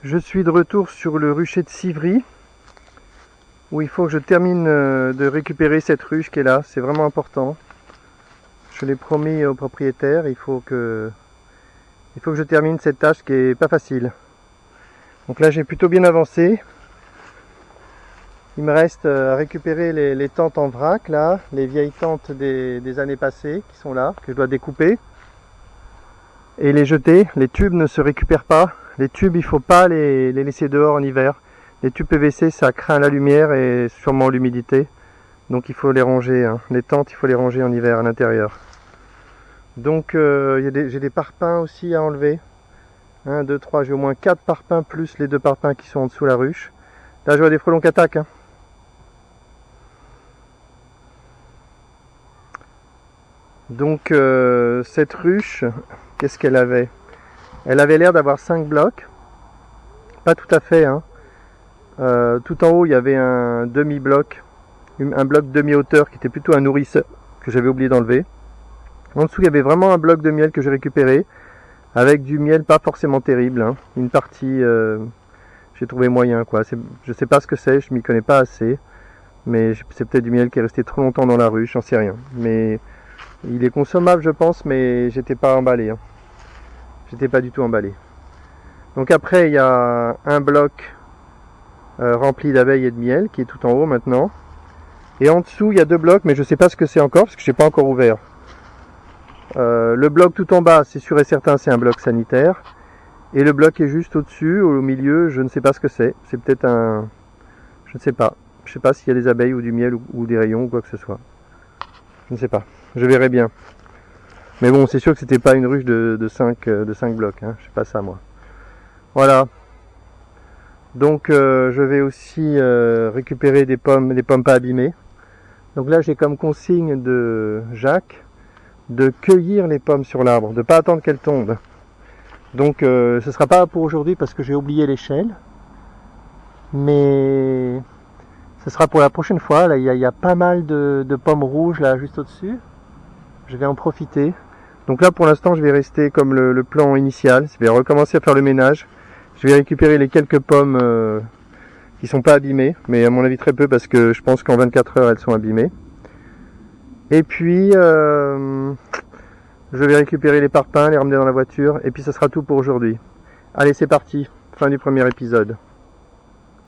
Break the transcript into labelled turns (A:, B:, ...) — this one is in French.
A: Je suis de retour sur le rucher de Civry, où il faut que je termine de récupérer cette ruche qui est là. C'est vraiment important. Je l'ai promis au propriétaire, il faut que je termine cette tâche qui est pas facile. Donc là j'ai plutôt bien avancé. Il me reste à récupérer les tentes en vrac là, les vieilles tentes des années passées qui sont là, que je dois découper et les jeter. Les tubes ne se récupèrent pas. Les tubes, il faut pas les laisser dehors en hiver. Les tubes PVC, ça craint la lumière et sûrement l'humidité. Donc il faut les ranger, hein. Les tentes, il faut les ranger en hiver à l'intérieur. Donc j'ai des parpaings aussi à enlever. 1, 2, 3, j'ai au moins 4 parpaings plus les 2 parpaings qui sont en dessous la ruche. Là je vois des frelons qui attaquent, hein. Donc cette ruche, qu'est-ce qu'elle avait? Elle avait l'air d'avoir 5 blocs. Pas tout à fait, hein. Tout en haut il y avait un demi-bloc, un bloc demi-hauteur qui était plutôt un nourrisseur que j'avais oublié d'enlever. En dessous il y avait vraiment un bloc de miel que j'ai récupéré, avec du miel pas forcément terrible, hein. Une partie j'ai trouvé moyen quoi. Je sais pas ce que c'est, je m'y connais pas assez, mais c'est peut-être du miel qui est resté trop longtemps dans la ruche, j'en sais rien. Mais il est consommable je pense, mais j'étais pas emballé, hein. J'étais pas du tout emballé. Donc après il y a un bloc rempli d'abeilles et de miel qui est tout en haut maintenant. Et en dessous il y a 2 blocs, mais je sais pas ce que c'est encore parce que je n'ai pas encore ouvert. Le bloc tout en bas, c'est sûr et certain, c'est un bloc sanitaire. Et le bloc est juste au-dessus, au milieu, je ne sais pas ce que c'est. C'est peut-être un... Je ne sais pas. Je ne sais pas s'il y a des abeilles ou du miel ou des rayons ou quoi que ce soit. Je ne sais pas. Je verrai bien. Mais bon, c'est sûr que c'était pas une ruche de 5 blocs, hein. Je sais pas ça moi. Voilà. Donc je vais aussi récupérer des pommes pas abîmées. Donc là j'ai comme consigne de Jacques de cueillir les pommes sur l'arbre, de ne pas attendre qu'elles tombent. Donc ce ne sera pas pour aujourd'hui parce que j'ai oublié l'échelle. Mais ce sera pour la prochaine fois. Là il y a pas mal de pommes rouges là juste au-dessus. Je vais en profiter. Donc là pour l'instant je vais rester comme le plan initial. Je vais recommencer à faire le ménage. Je vais récupérer les quelques pommes qui sont pas abîmées, mais à mon avis très peu parce que je pense qu'en 24 heures elles sont abîmées. Et puis je vais récupérer les parpaings, les ramener dans la voiture et puis ça sera tout pour aujourd'hui. Allez c'est parti, fin du premier épisode.